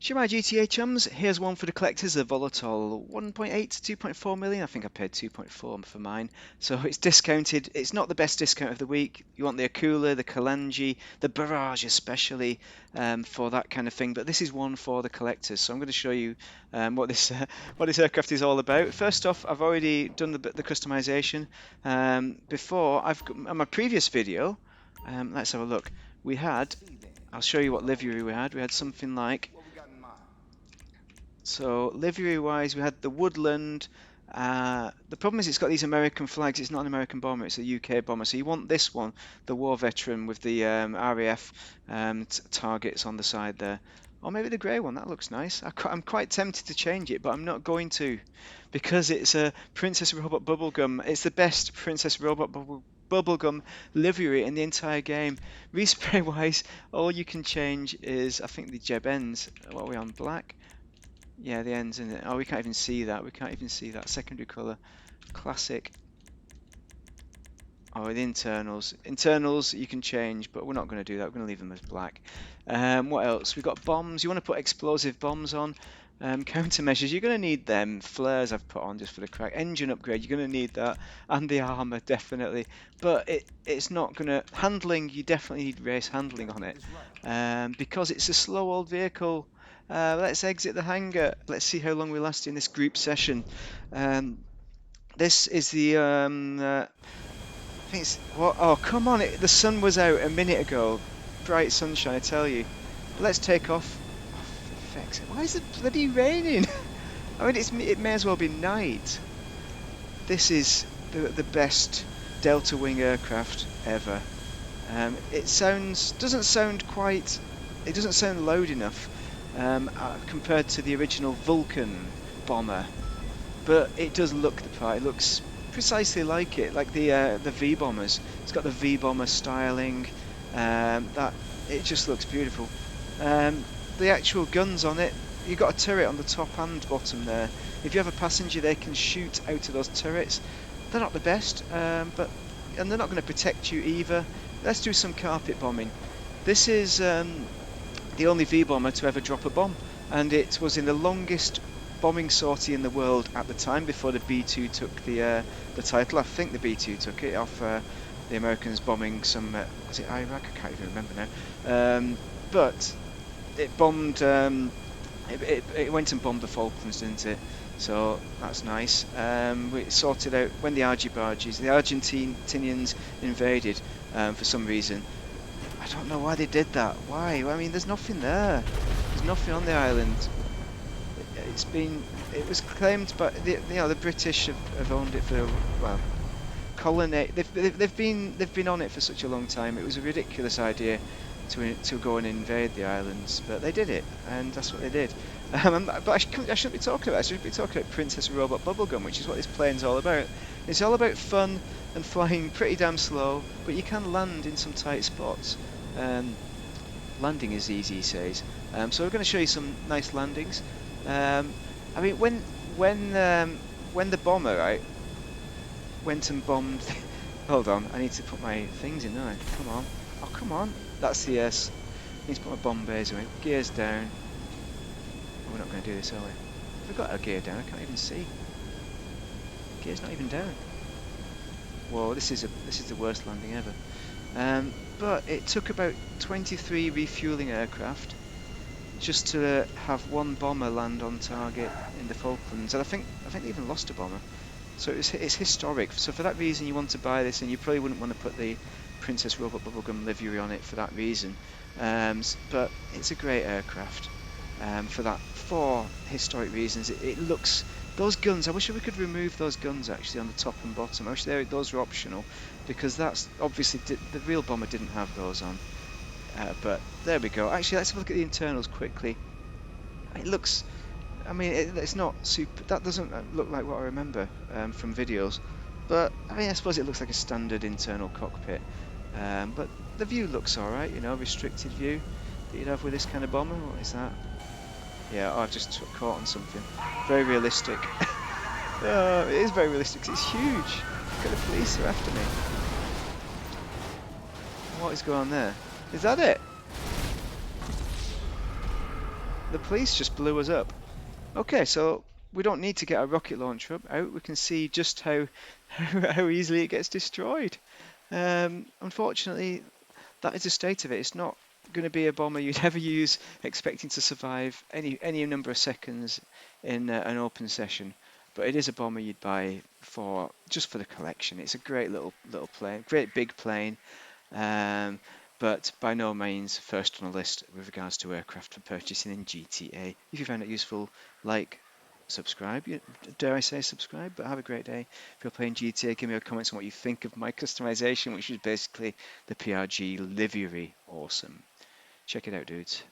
Shemai GTA chums, here's one for the collectors, the Volatol 1.8 to 2.4 million. I think I paid 2.4 for mine. So it's discounted. It's not the best discount of the week. You want the Akula, the Kalanji, the Barrage especially for that kind of thing. But this is one for the collectors. So I'm going to show you what this what this aircraft is all about. First off, I've already done the customization. Before, on my previous video, let's have a look. We had, I'll show you what livery we had. We had something like, so livery-wise, we had the Woodland. The problem is it's got these American flags. It's not an American bomber; it's a UK bomber. So you want this one, the War Veteran with the RAF targets on the side there, or maybe the grey one. That looks nice. I'm quite tempted to change it, but I'm not going to, because it's a Princess Robot Bubblegum. It's the best Princess Robot Bubblegum livery in the entire game. Respray-wise, all you can change is, I think, the Jeb ends. What are we on? Black. Yeah, the ends in it. Oh, we can't even see that. We can't even see that. Secondary colour. Classic. Oh, the internals. Internals you can change, but we're not going to do that. We're going to leave them as black. What else? We've got bombs. You want to put explosive bombs on. Countermeasures. You're going to need them. Flares I've put on just for the crack. Engine upgrade. You're going to need that. And the armour, definitely. But it's not going to... Handling, you definitely need race handling on it. Because it's a slow old vehicle. Let's exit the hangar. Let's see how long we last in this group session. This is the I think it's what? Oh, come on! The sun was out a minute ago. Bright sunshine, I tell you. But let's take off. Oh, for feck's sake. Why is it bloody raining? I mean, it may as well be night. This is the best Delta Wing aircraft ever. It doesn't sound loud enough compared to the original Vulcan bomber, but it does look the part. It looks precisely like it, like the V bombers. It's got the V bomber styling. That it just looks beautiful. The actual guns on it, you've got a turret on the top and bottom there. If you have a passenger, they can shoot out of those turrets. They're not the best, and they're not going to protect you either. Let's do some carpet bombing. This is the only V bomber to ever drop a bomb, and it was in the longest bombing sortie in the world at the time, before the B-2 took the title. I think the B-2 took it off the Americans bombing some, was it Iraq? I can't even remember now. But it bombed, it went and bombed the Falklands, didn't it? So that's nice. We sorted out when the Argentinians invaded for some reason. I don't know why they did that. Why? I mean, there's nothing there. There's nothing on the island. It was claimed, but the British have owned it for, well, colony. They've been on it for such a long time. It was a ridiculous idea to go and invade the islands, but they did it, and that's what they did. But I shouldn't be talking about it. I should be talking about Princess Robot Bubblegum, which is what this plane's all about. It's all about fun and flying pretty damn slow, but you can land in some tight spots. Landing is easy, he says. So we're going to show you some nice landings. I mean, when the bomber, right, went and bombed. Hold on, I need to put my things in, don't I? Come on. Oh, come on. That's the S. I need to put my bomb bays away. Gears down. Oh, we're not going to do this, are we? We've got our gear down. I can't even see. Gear's not even down. Whoa, this is the worst landing ever. But it took about 23 refueling aircraft just to have one bomber land on target in the Falklands, and I think they even lost a bomber. So it's historic. So for that reason, you want to buy this, and you probably wouldn't want to put the Princess Robot Bubblegum livery on it for that reason. But it's a great aircraft for historic reasons. It looks, those guns, I wish we could remove those guns actually on the top and bottom. I wish those were optional, because that's obviously the real bomber didn't have those on. But there we go. Actually, let's have a look at the internals quickly. It looks, I mean, it's not super. That doesn't look like what I remember from videos. But I mean, I suppose it looks like a standard internal cockpit. But the view looks all right. You know, restricted view that you'd have with this kind of bomber. What is that? Yeah, I've just caught on something. Very realistic. Oh, it is very realistic. 'Cause it's huge. Look at the police are after me. What is going on there? Is that it? the police just blew us up. Okay, so we don't need to get a rocket launcher out. We can see just how how easily it gets destroyed. Unfortunately, that is the state of it. It's not going to be a bomber you'd ever use expecting to survive any number of seconds in an open session. But it is a bomber you'd buy for just for the collection. It's a great little plane, great big plane, um, but by no means first on the list with regards to aircraft for purchasing in GTA. If you found it useful, like, subscribe. Dare I say subscribe? But have a great day. If you're playing GTA, give me a comment on what you think of my customization, which is basically the PRG livery. Awesome. Check it out, dudes.